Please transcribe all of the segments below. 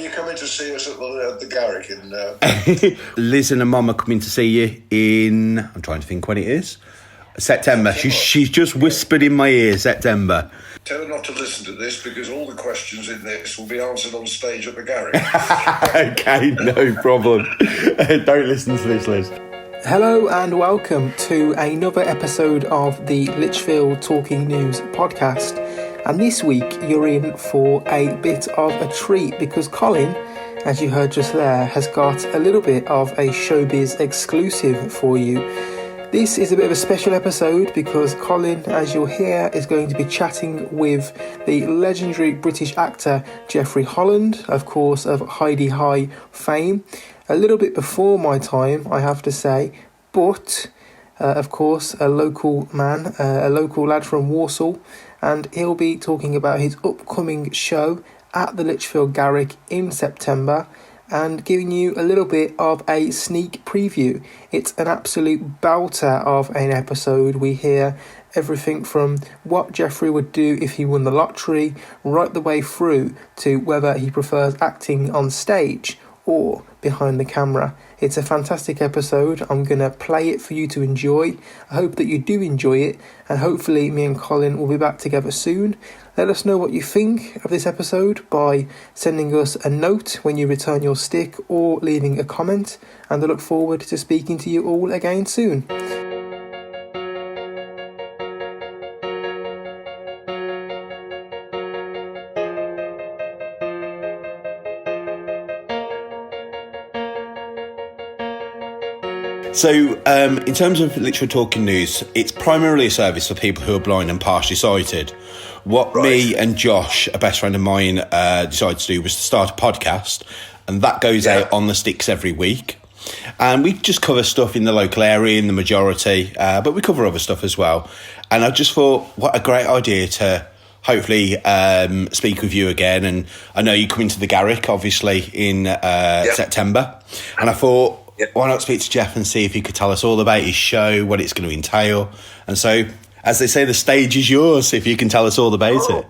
you coming to see us at the Garrick in... Liz and her mum are coming to see you in... I'm trying to think when it is. September. She's just whispered in my ear, September. Tell her not to listen to this because all the questions in this will be answered on stage at the Garrick. Okay, no problem. Don't listen to this, Liz. Hello and welcome to another episode of the Lichfield Talking News Podcast. And this week you're in for a bit of a treat because Colin, as you heard just there, has got a little bit of a showbiz exclusive for you. This is a bit of a special episode because Colin, as you'll hear, is going to be chatting with the legendary British actor Jeffrey Holland, of course, of Hi-de-Hi fame. A little bit before my time, I have to say, but, of course, a local man, a local lad from Warsaw, and he'll be talking about his upcoming show at the Lichfield Garrick in September, and giving you a little bit of a sneak preview. It's an absolute belter of an episode. We hear everything from what Jeffrey would do if he won the lottery, right the way through to whether he prefers acting on stage or behind the camera. It's a fantastic episode. I'm going to play it for you to enjoy. I hope that you do enjoy it, and hopefully me and Colin will be back together soon. Let us know what you think of this episode by sending us a note when you return your stick or leaving a comment, and I look forward to speaking to you all again soon. So, in terms of Lichfield Talking News, it's primarily a service for people who are blind and partially sighted. What me and Josh, a best friend of mine, decided to do was to start a podcast, and that goes out on the sticks every week. And we just cover stuff in the local area, in the majority, but we cover other stuff as well. And I just thought, what a great idea to hopefully speak with you again. And I know you come into the Garrick, obviously, in September. And I thought, why not speak to Jeff and see if he could tell us all about his show, what it's going to entail. And so, as they say, the stage is yours, if you can tell us all about it.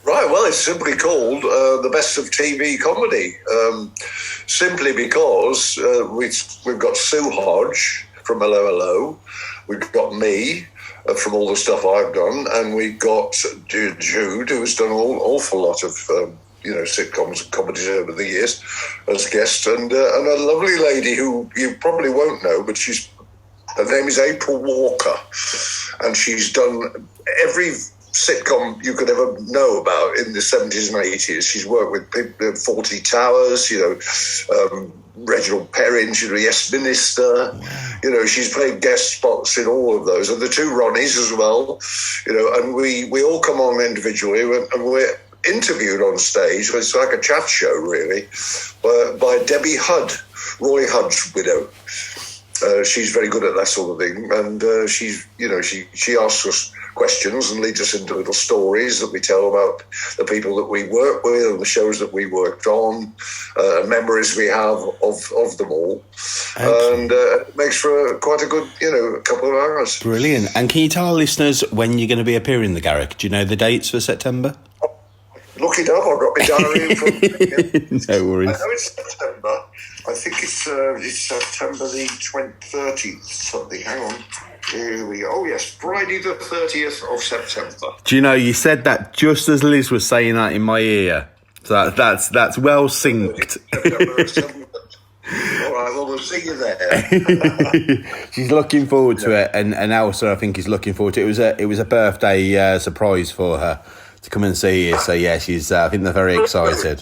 Right, well, it's simply called The Best of TV Comedy, simply because we've got Sue Hodge from Hello Hello, we've got me from all the stuff I've done, and we've got Jude, who has done an awful lot of sitcoms and comedies over the years as guest, and a lovely lady who you probably won't know, but her name is April Walker, and she's done every sitcom you could ever know about in the 70s and 80s. She's worked with 40 Towers, Reginald Perrin, Yes Minister. Wow. She's played guest spots in all of those, and the two Ronnies as well. And we all come on individually, and we're interviewed on stage. It's like a chat show, really, by Debbie Hudd, Roy Hudd's widow. She's very good at that sort of thing, and she asks us questions and leads us into little stories that we tell about the people that we work with and the shows that we worked on, memories we have of them all. Okay. And it makes for quite a good, couple of hours. Brilliant. And can you tell our listeners when you're going to be appearing in the Garrick? Do you know the dates for September? Look it up. I've got my diary in front of me. No worries. I know it's September. I think it's September the 30th something. Hang on. Here we go. Oh, yes, Friday the 30th of September. Do you know, you said that just as Liz was saying that in my ear. So that's well synced. All right, well, we'll see you there. She's looking forward to it, and Elsa, I think, is looking forward to it. It was a birthday surprise for her to come and see you. So, yeah, she's. I think they're very excited.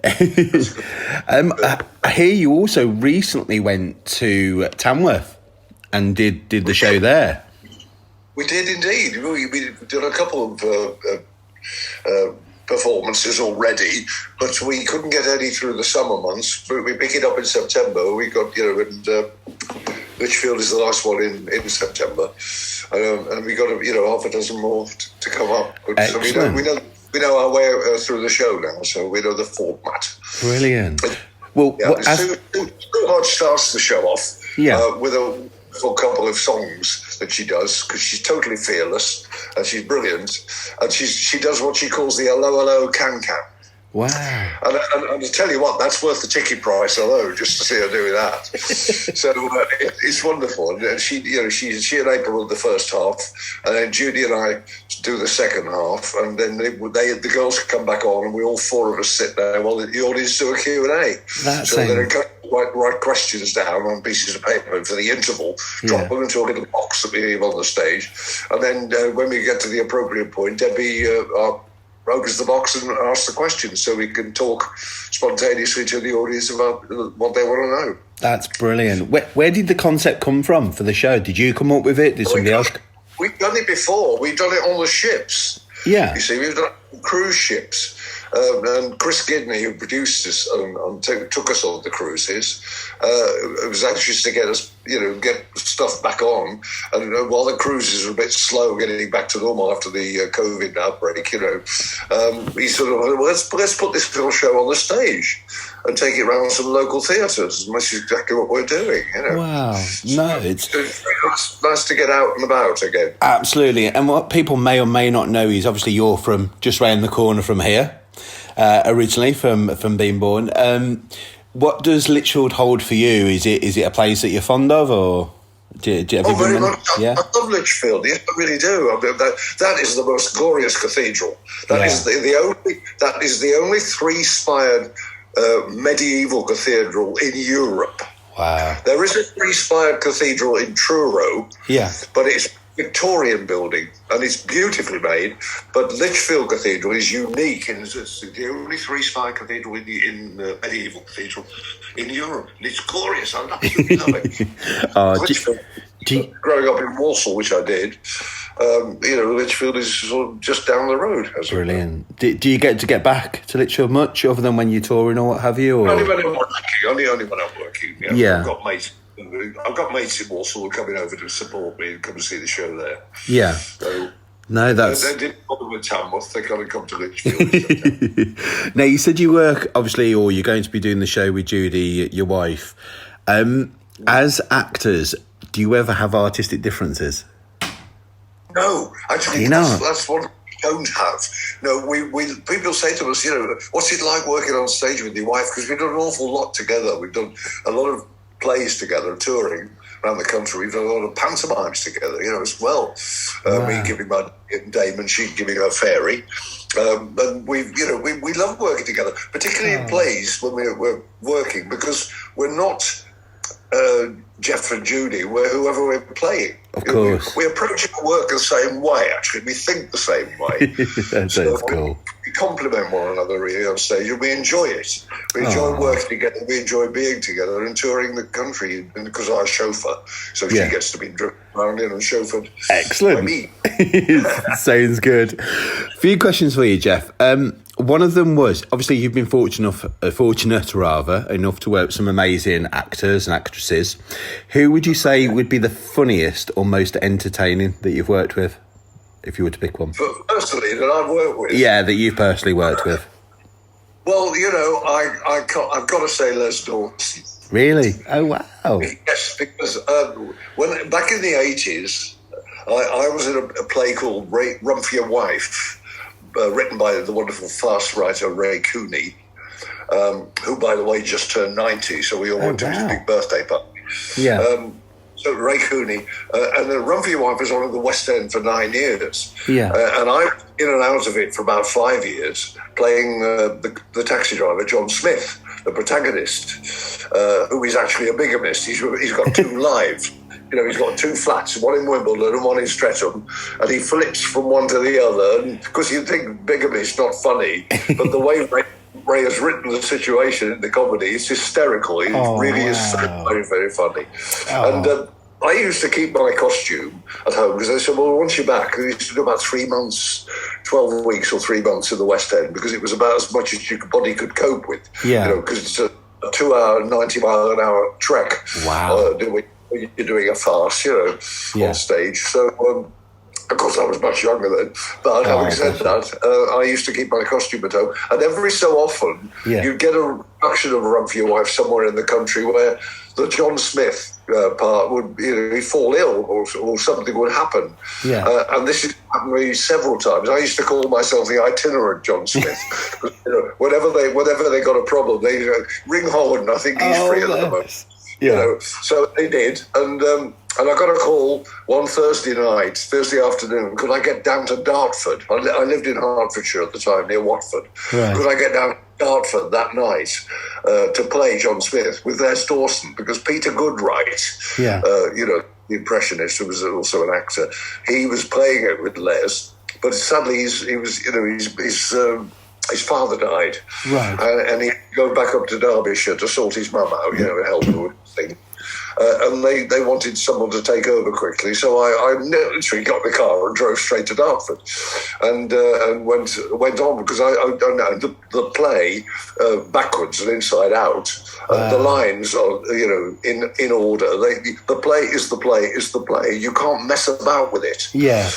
I hear you also recently went to Tamworth and did the show there. We did indeed. We did a couple of performances already, but we couldn't get any through the summer months. But we pick it up in September. We got, and Lichfield is the last one in September, and we got half a dozen more to come up. But, so we know our way through the show now, so we know the format. Brilliant. Sue Hodge starts the show off with a couple of songs that she does, because she's totally fearless and she's brilliant, and she does what she calls the hello hello can. Wow. And to tell you what, that's worth the ticket price alone, just to see her doing that. So it's wonderful. And she and April did the first half, and then Judy and I do the second half, and then the girls come back on, and we all four of us sit there while the audience do a Q&A. So they're write questions down on pieces of paper for the interval, drop them into a little box that we leave on the stage, and then when we get to the appropriate point, Debbie opens the box and asks the questions, so we can talk spontaneously to the audience about what they want to know. That's brilliant. Where did the concept come from for the show? Did you come up with it? Did somebody else? We've done it before. We've done it on the ships. Yeah. You see, we've done it on cruise ships. And Chris Gidney, who produced us and took us on the cruises, it was anxious to get us, get stuff back on. And while the cruises were a bit slow getting back to normal after the COVID outbreak, he sort of went, well, let's put this little show on the stage and take it around some local theatres, and that's exactly what we're doing. Wow. No, it's nice to get out and about again. Absolutely. And what people may or may not know is obviously you're from just round the corner from here. Originally from being born. What does Lichfield hold for you? Is it a place that you're fond of, or have you been? Very much. I love Lichfield. Yes, I really do. I mean, that is the most glorious cathedral. That is the only three-spired medieval cathedral in Europe. Wow. There is a three-spired cathedral in Truro. Yeah, but it's Victorian building, and it's beautifully made, but Lichfield Cathedral is unique, and it's the only three-spire cathedral in medieval cathedral in Europe, and it's glorious. I absolutely love it. Growing up in Walsall, which I did, Lichfield is sort of just down the road. Brilliant. Do you get to get back to Lichfield much, other than when you're touring or what have you? Or? Only when I'm working. Only when I'm working. Yeah. I've got mates in Walsall who are coming over to support me and come and see the show there. Yeah. So, no, that's... They didn't bother with Tamworth. They can't come to Lichfield. Now, you said you work, obviously, or you're going to be doing the show with Judy, your wife. As actors, do you ever have artistic differences? No. Actually, that's what we don't have. No, we people say to us, what's it like working on stage with your wife? Because we've done an awful lot together. We've done a lot of plays together, touring around the country. We've done a lot of pantomimes together, as well. Me giving my dame and she giving her fairy. And we love working together, particularly in plays when we're working, because we're not Jeff and Judy, we're whoever we're playing. Of course. We approach our work the same way, actually. We think the same way. That's cool. We complement one another really on stage, and we enjoy it. We enjoy working together, we enjoy being together and touring the country, because I'm a chauffeur, so she gets to be driven around in and chauffeured. Excellent. By me. Sounds good. A few questions for you, Jeff. One of them was, obviously you've been fortunate enough to work with some amazing actors and actresses. Who would you say would be the funniest or most entertaining that you've worked with, if you were to pick one? Personally, that I've worked with? Yeah, that you've personally worked with. Well, I've got to say Les Dawson. Really? Oh, wow. Yes, because when back in the 80s, I was in a play called Run for Your Wife, written by the wonderful farce writer Ray Cooney, who, by the way, just turned 90, so we all went to his big birthday party. Yeah. So Ray Cooney, and then Run for Your Wife was on at the West End for 9 years. Yeah. And I was in and out of it for about 5 years, playing the taxi driver, John Smith, the protagonist, who is actually a bigamist. He's got 2 lives. He's got 2 flats, one in Wimbledon and one in Streatham, and he flips from one to the other. And because you think bigamy is not funny, but the way Ray has written the situation in the comedy, it's hysterical. It really is so very, very funny. And I used to keep my costume at home because they said, well, once you're back, I used to do about 3 months, 12 weeks or 3 months in the West End, because it was about as much as your body could cope with. Yeah. Because it's a 2-hour, 90-mile-an-hour trek. Wow. You're doing a farce, on stage. So, of course, I was much younger then. But having said that, I used to keep my costume at home. And every so often, you'd get a production of Run for Your Wife somewhere in the country where the John Smith part would, he'd fall ill or something would happen. Yeah. And this has happened to me several times. I used to call myself the itinerant John Smith. Whenever they got a problem, they ring Holland. I think he's free at the moment. Yeah. So they did, and I got a call one Thursday afternoon. Could I get down to Dartford? I lived in Hertfordshire at the time, near Watford. Right. Could I get down to Dartford that night to play John Smith with Les Dawson? Because Peter Goodright, the impressionist, who was also an actor, he was playing it with Les. But sadly, his father died, right, and he go back up to Derbyshire to sort his mum out, help her with things. And they wanted someone to take over quickly, so I literally got in the car and drove straight to Dartford, and went on, because I don't know the play backwards and inside out. The lines are in order. The play is the play is the play. You can't mess about with it. Yeah.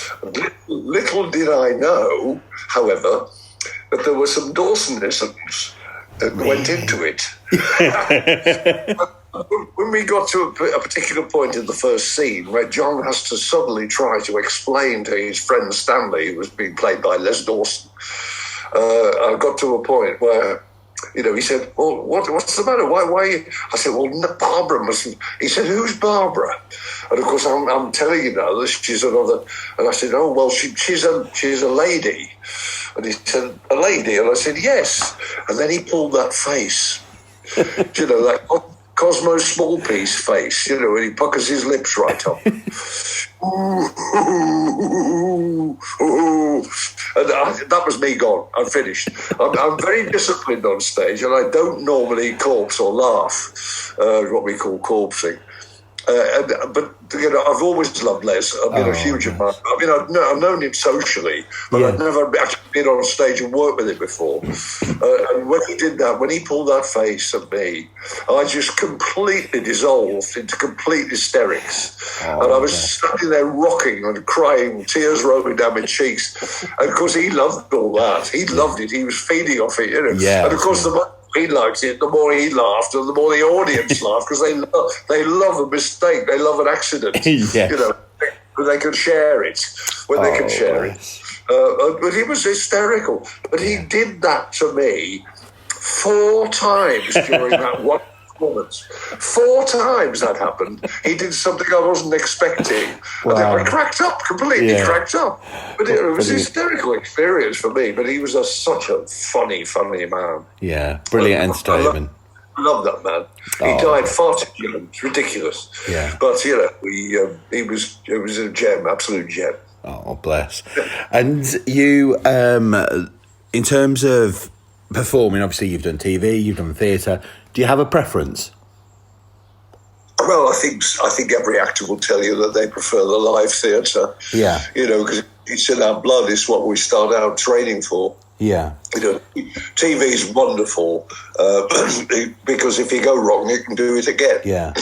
Little did I know, however, that there were some Dawsonisms that went into it. When we got to a particular point in the first scene where John has to suddenly try to explain to his friend Stanley, who was being played by Les Dawson, I got to a point where, he said, well, what's the matter? Why? I said, well, Barbara mustn't. He said, who's Barbara? And of course, I'm telling you now that she's another. And I said, oh, well, she's a lady. And he said, a lady? And I said, yes. And then he pulled that face, that Cosmo Small Piece face, and he puckers his lips right up. And that was me gone. I'm finished. I'm very disciplined on stage, and I don't normally corpse or laugh, what we call corpsing. But I've always loved Les. I've been a huge fan. I've known him socially, but I've never actually been on stage and worked with him before. And when he did that, when he pulled that face at me, I just completely dissolved into complete hysterics. And I was standing there rocking and crying, tears rolling down my cheeks. And of course, he loved all that. He loved it. He was feeding off it, Yeah, and of course, the more he liked it, the more he laughed, and the more the audience laughed, because they love a mistake, they love an accident. Yes. They can share it when they can share it. But he was hysterical. But he did that to me 4 times during that one performance. 4 times that happened. He did something I wasn't expecting. Wow. I cracked up, completely cracked up. But it was a hysterical experience for me. But he was such a funny man. Yeah, brilliant entertainment. I love that man. He died far too young. It's ridiculous. Yeah. But, it was a gem, absolute gem. Oh, bless. And you, in terms of performing, obviously you've done TV, you've done theatre. Do you have a preference? Well, I think every actor will tell you that they prefer the live theatre. Yeah. Because it's in our blood. It's what we start out training for. Yeah. TV is wonderful because if you go wrong, you can do it again. Yeah.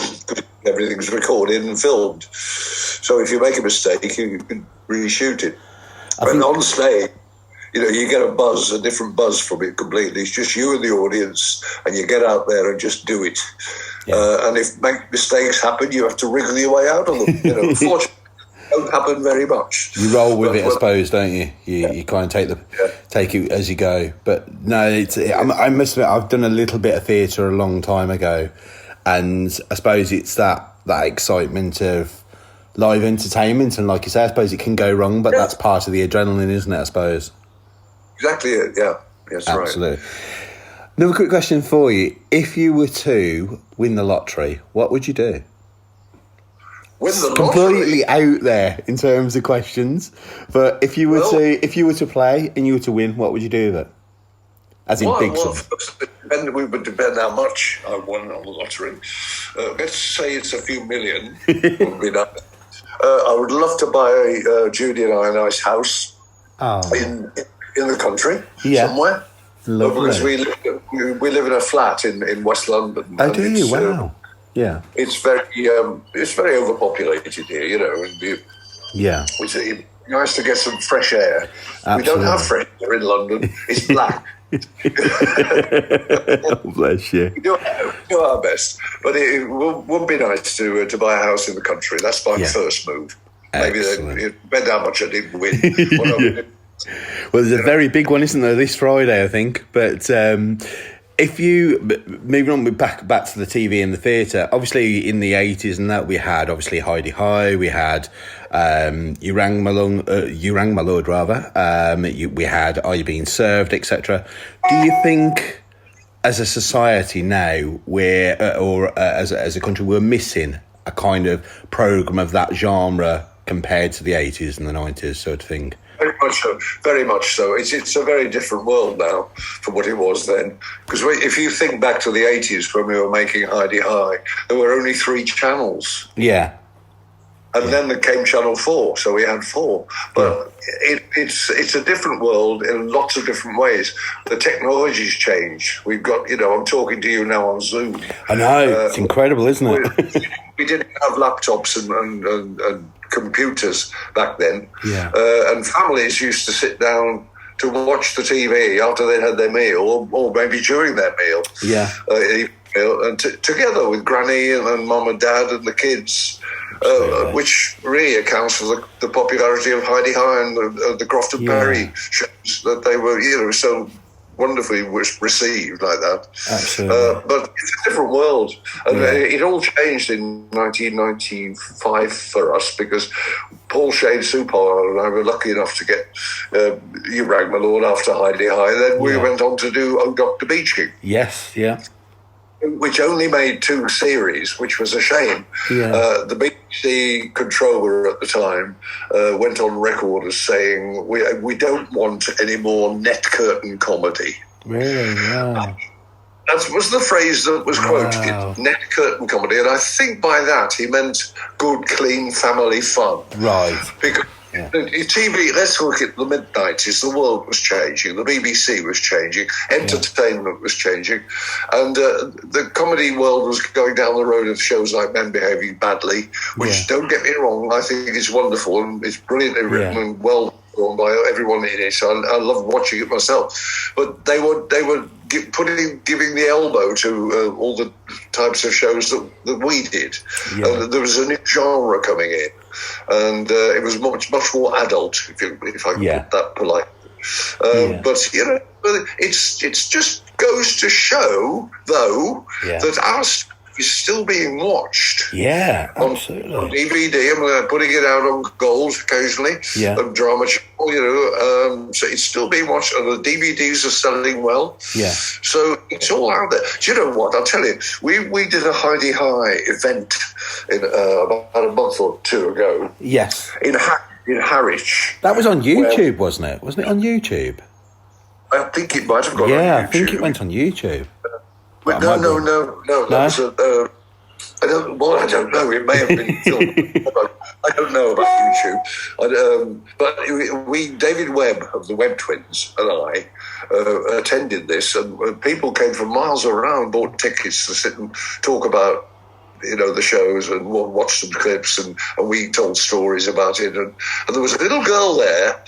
Everything's recorded and filmed. So if you make a mistake, you can reshoot it. And on stage, you get a different buzz from it completely. It's just you and the audience, and you get out there and just do it. Yeah. And if mistakes happen, you have to wriggle your way out of them. Unfortunately, it don't happen very much. You roll with it, I suppose, don't you? You kind of take it as you go. But no, I must admit, I've done a little bit of theatre a long time ago, and I suppose it's that excitement of live entertainment, and like you say, I suppose it can go wrong, but that's part of the adrenaline, isn't it, I suppose? Exactly it, yeah. That's absolutely. Right. Another quick question for you. If you were to win the lottery, what would you do? Win the lottery? Completely out there in terms of questions. But if you were to play and you were to win, what would you do with it? As in big sum. It would depend how much I won on the lottery. Let's say it's a few million. Would be that. I would love to buy Judy and I a nice house in the country somewhere. Lovely. Because we live in a flat in West London. Oh, do you? Wow. Yeah. It's very overpopulated here, and it's nice to get some fresh air. Absolutely. We don't have fresh air in London. It's black. Oh, bless you. We do have do our best. But it would be nice to buy a house in the country. That's my first move. Maybe it depends how much I did win. Well, there's a very big one, isn't there, this Friday, I think. But if you, moving on back to the TV and the theatre, obviously in the 80s and that, we had obviously Heidi High, we had You Rang My Lord, rather. We had Are You Being Served, etc. Do you think, as a society now, as a country, we're missing a kind of programme of that genre compared to the 80s and the 90s sort of thing? Very much so. Very much so. It's a very different world now from what it was then. Because if you think back to the 80s when we were making Heidi High, there were only 3 channels. Yeah. And then there came Channel 4, so we had 4. But it's a different world in lots of different ways. The technology's changed. We've got, I'm talking to you now on Zoom. I know, it's incredible, isn't it? We didn't have laptops and computers back then. Yeah. And families used to sit down to watch the TV after they had their meal, or maybe during their meal. Yeah. And together with Granny and Mum and Dad and the kids. Which really accounts for the popularity of Heidi High and the Croft and Perry shows, that they were, so wonderfully received like that. Absolutely. But it's a different world. And it all changed in 1995 for us, because Paul Shane Supar and I were lucky enough to get You Rang My Lord after Heidi High. Then we went on to do Oh Dr. Beeching. Yes, yeah. Which only made 2 series, which was a shame. Yeah. The BBC controller at the time went on record as saying, we don't want any more net curtain comedy. Really? Wow. That was the phrase that was quoted, net curtain comedy. And I think by that he meant good, clean family fun. Right. Because TV, let's look at the mid-90s, the world was changing, the BBC was changing, entertainment was changing, and the comedy world was going down the road of shows like Men Behaving Badly, which, don't get me wrong, I think is wonderful and it's brilliantly written and well done by everyone in it, so I love watching it myself. But they were giving the elbow to all the types of shows that we did. There was a new genre coming in, and it was much more adult, if I can put that politely. But it's just goes to show, though, that our stuff is still being watched. Yeah, absolutely. On DVD, I'm putting it out on Gold occasionally, on Drama Channel, so it's still being watched, and the DVDs are selling well. Yeah. So it's all out there. Do you know what? I'll tell you, we did a Heidi High event about a month or 2 ago. Yes. In Harwich. That was on YouTube, wasn't it? Wasn't it on YouTube? I think it might have gone on YouTube. Yeah, I think it went on YouTube. But no. That was I don't know. It may have been filmed. I don't know about YouTube. But David Webb of the Webb Twins and I attended this, and people came from miles around, bought tickets to sit and talk about the shows and watch some clips, and we told stories about it. And there was a little girl there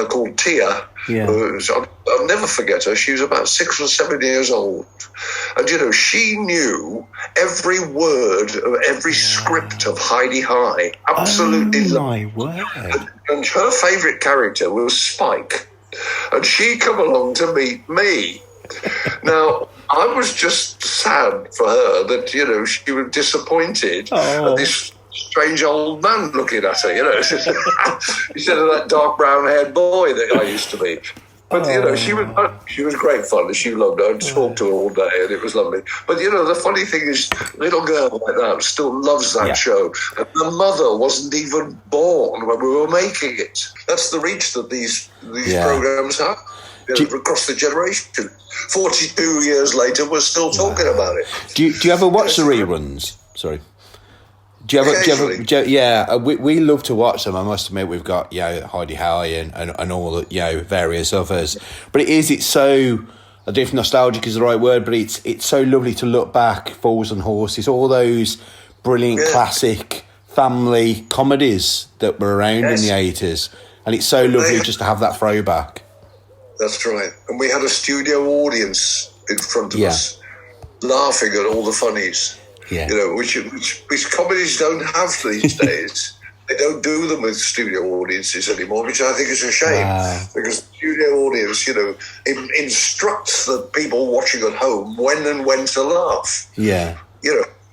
called Tia. Yeah. I'll never forget her. She was about 6 or 7 years old. And, she knew every word of every script of Heidi High. Absolutely. Oh, my word. And her favourite character was Spike. And she come along to meet me. Now, I was just sad for her that, she was disappointed at this strange old man looking at her, instead of that dark brown-haired boy that I used to be. But, she was great fun, and she loved her. I talked to her all day, and it was lovely. But, the funny thing is, a little girl like that still loves that show. And the mother wasn't even born when we were making it. That's the reach that these programmes have. Across the generation. 42 years later, we're still talking about it. Do you ever watch the reruns? Sorry. Do you ever, we love to watch them. I must admit, we've got Heidi High and all the various others. But it's so, I don't know if nostalgic is the right word, but it's so lovely to look back. Fools and Horses, all those brilliant classic family comedies that were around in the 80s, and it's so lovely just to have that throwback. That's right, and we had a studio audience in front of us. laughing at all the funnies. Yeah. Which comedies don't have these days. They don't do them with studio audiences anymore, which I think is a shame. Wow. Because the studio audience, instructs the people watching at home when to laugh. Yeah.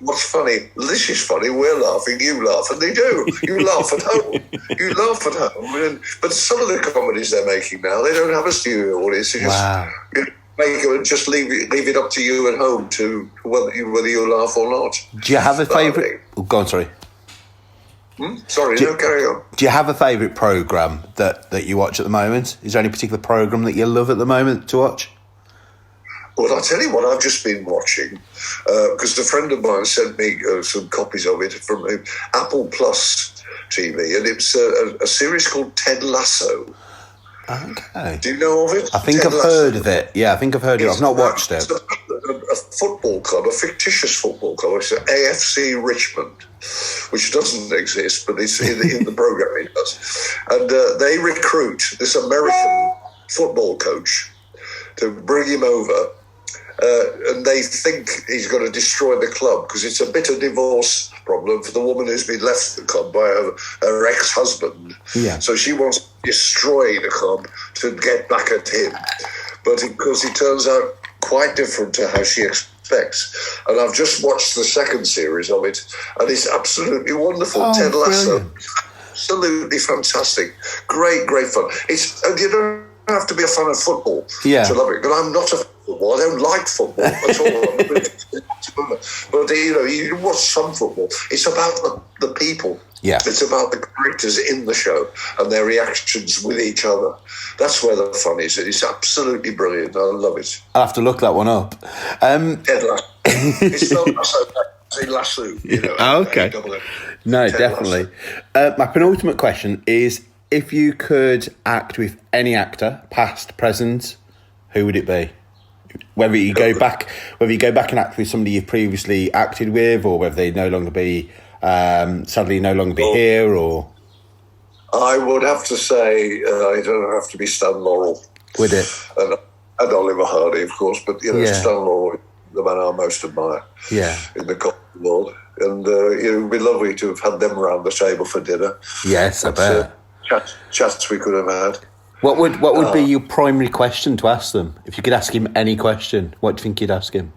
What's funny? This is funny. We're laughing. You laugh, and they do. You laugh at home. You laugh at home. But some of the comedies they're making now, they don't have a studio audience. They just make it and just leave it up to you at home to whether you laugh or not. Do you have a favourite? Oh, go on, sorry. Sorry, carry on. Do you have a favourite programme that you watch at the moment? Is there any particular programme that you love at the moment to watch? Well, I'll tell you what I've just been watching, because a friend of mine sent me some copies of it from Apple Plus TV, and it's a series called Ted Lasso. Okay. Do you know of it? I think I've heard of it. Yeah, I think I've heard of it. I've not watched it. It's a football club, a fictitious football club. It's AFC Richmond, which doesn't exist, but it's in the programme it does. And they recruit this American football coach to bring him over. And they think he's going to destroy the club because it's a bitter divorce problem for the woman who's been left the club by her ex-husband. Yeah. So she wants to destroy the club to get back at him. But because he turns out quite different to how she expects. And I've just watched the second series of it, and it's absolutely wonderful. Oh, Ted Lasso. brilliant. Absolutely fantastic. Great fun. And you don't have to be a fan of football to love it. But I'm not a football. I don't like football at all. But you watch some football. It's about the people. Yeah. It's about the characters in the show and their reactions with each other. That's where the fun is. It's absolutely brilliant. I love it. I'll have to look that one up. Ted Lasso. It's not Lasso. Okay. No, Ted definitely. My penultimate question is: if you could act with any actor, past, present, who would it be? Whether you go back and act with somebody you've previously acted with, or whether they no longer be, sadly, no longer be here, or. I would have to say I don't have to be Stan Laurel. Would it? And Oliver Hardy, of course, but Stan Laurel, the man I most admire. Yeah. In the comedy world, and it would be lovely to have had them around the table for dinner. Yes, I bet. Chats we could have had. What would be your primary question to ask them? If you could ask him any question, what do you think you'd ask him?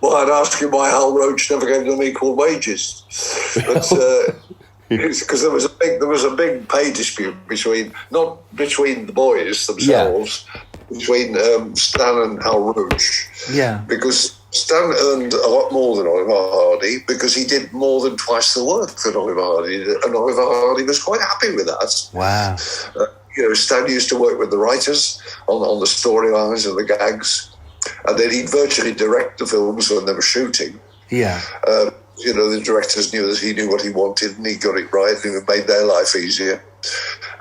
Well, I'd ask him why Hal Roach never gave them equal wages. But because there was a big pay dispute not between the boys themselves, between Stan and Hal Roach. Yeah. Because Stan earned a lot more than Oliver Hardy because he did more than twice the work that Oliver Hardy did, and Oliver Hardy was quite happy with that. Wow. Stan used to work with the writers on the storylines and the gags, and then he'd virtually direct the films when they were shooting. Yeah. The directors knew that he knew what he wanted and he got it right and it made their life easier.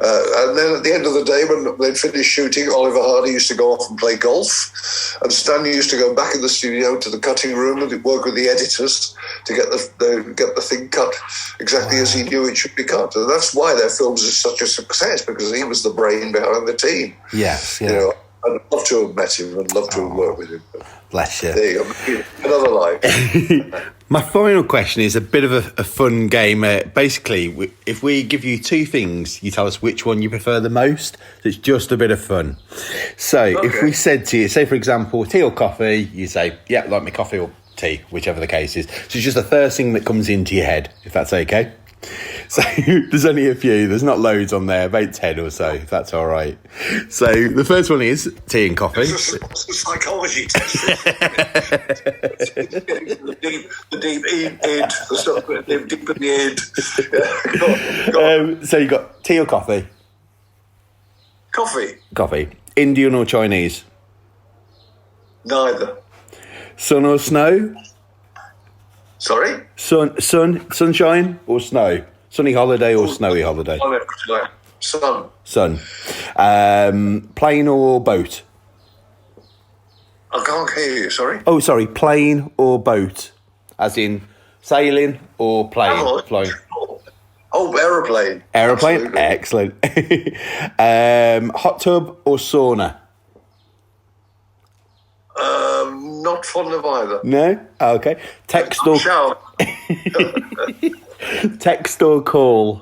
And then at the end of the day, when they'd finished shooting, Oliver Hardy used to go off and play golf, and Stan used to go back in the studio to the cutting room and work with the editors to get the thing cut exactly as he knew it should be cut. And that's why their films are such a success, because he was the brain behind the team. Yes, yeah. I'd love to have met him and love to have worked with him. Bless you. There you go. Another life. My final question is a bit of a fun game. Basically, if we give you two things, you tell us which one you prefer the most. So it's just a bit of fun. So if we said to you, say for example, tea or coffee, you say, yeah, like my coffee or tea, whichever the case is. So it's just the first thing that comes into your head, if that's okay. So there's only a few. There's not loads on there, about 10 or so, if that's all right. So the first one is tea and coffee. It's a psychology test. the deep id, the stuff deep in the id. Go on. So you got tea or coffee? Coffee. Coffee. Indian or Chinese? Neither. Sun or snow? Sorry? Sunshine or snow? Sunny holiday or snowy holiday? Sun. Plane or boat? I can't hear you, sorry. Oh, sorry, plane or boat? As in sailing or plane? Flying. Oh, aeroplane. Aeroplane? Excellent. Hot tub or sauna? Not not fond of either. No? Okay. Text or text or call?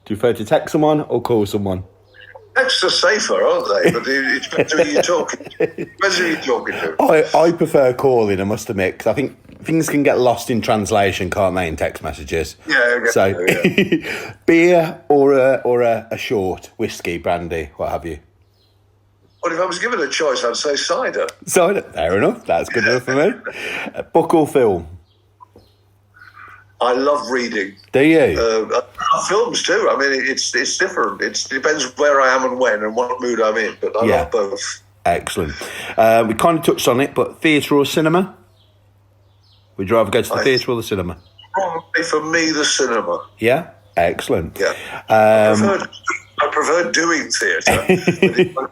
Do you prefer to text someone or call someone? Texts are safer, aren't they? But it depends who you're talking to. Depends who you're talking to. I prefer calling, I must admit, because I think things can get lost in translation, can't they, in text messages? Yeah. So, beer or a short, whiskey, brandy, what have you? Well, if I was given a choice, I'd say cider. Cider, fair enough. That's good enough for me. Book or film? I love reading. Do you? Films too. I mean, it's different. It depends where I am and when and what mood I'm in. But I love both. Excellent. We kind of touched on it, but theatre or cinema? Would you rather go to the theatre or the cinema? Probably for me, the cinema. Yeah? Excellent. Yeah. I prefer doing theatre. But if I'm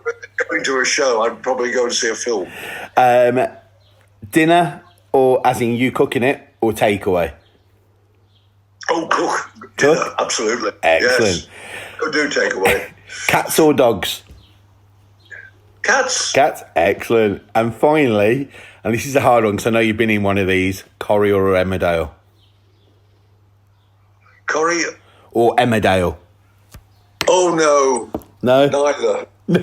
going to a show, I'd probably go and see a film. Dinner, or as in you cooking it, or takeaway? Oh, cook. Dinner, absolutely. Excellent. Yes. Go do takeaway. Cats or dogs? Cats. Cats, excellent. And finally, and this is a hard one because I know you've been in one of these, Corrie or Emmerdale? Corrie? Or Emmerdale? Oh, no. No? Neither. No,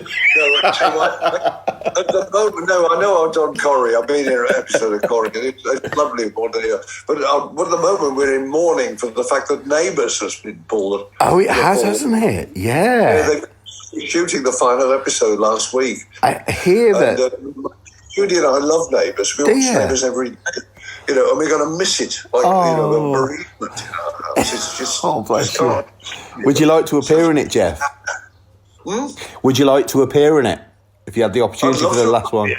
actually, at the moment, no, I know I've done Corrie. I've been in an episode of Corrie, and it's a lovely one here. But at the moment, we're in mourning for the fact that Neighbours has been pulled. Oh, it has, hasn't it? Yeah. They were shooting the final episode last week. I hear that. Judy and I love Neighbours. We watch Neighbours every day. And we're going to miss it. Like, a bereavement in our house. It's just... Oh, bless you. Would you like to appear in it, Jeff? Would you like to appear in it if you had the opportunity for the last one?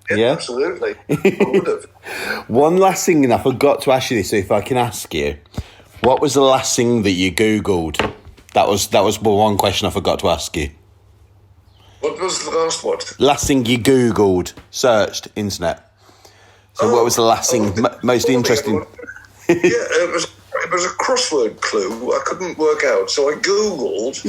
Yeah, absolutely. I would have. One last thing, and I forgot to ask you this, so if I can ask you, what was the last thing that you Googled? That was one question I forgot to ask you. What was the last one? Last thing you Googled, searched, internet. So what was the last thing, most interesting? It was a crossword clue I couldn't work out, so I Googled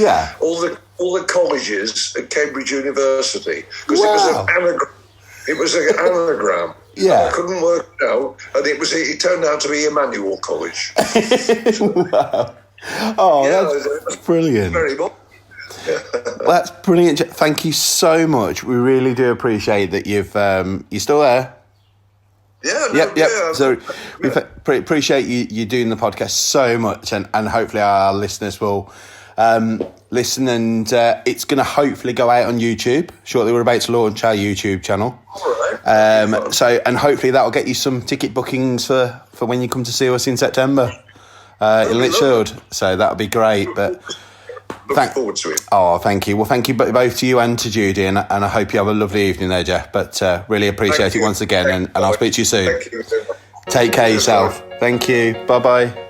all the colleges at Cambridge University because it was an anagram. Yeah, I couldn't work it out, and it turned out to be Emmanuel College. Wow! Oh, that's brilliant. Very much. Well, that's brilliant. Thank you so much. We really do appreciate that you're still there. Yeah. So we appreciate you doing the podcast so much, and hopefully our listeners will listen, and it's going to hopefully go out on YouTube shortly. We're about to launch our YouTube channel. All right. And hopefully that will get you some ticket bookings for when you come to see us in September in Lichfield. So that'll be great. But Look forward to it. Oh, thank you. Well, thank you both to you and to Judy, and I hope you have a lovely evening there, Jeff. But really appreciate it once again, and I'll speak to you soon. Thank you very much. Take care of yourself. Thank you. Bye-bye.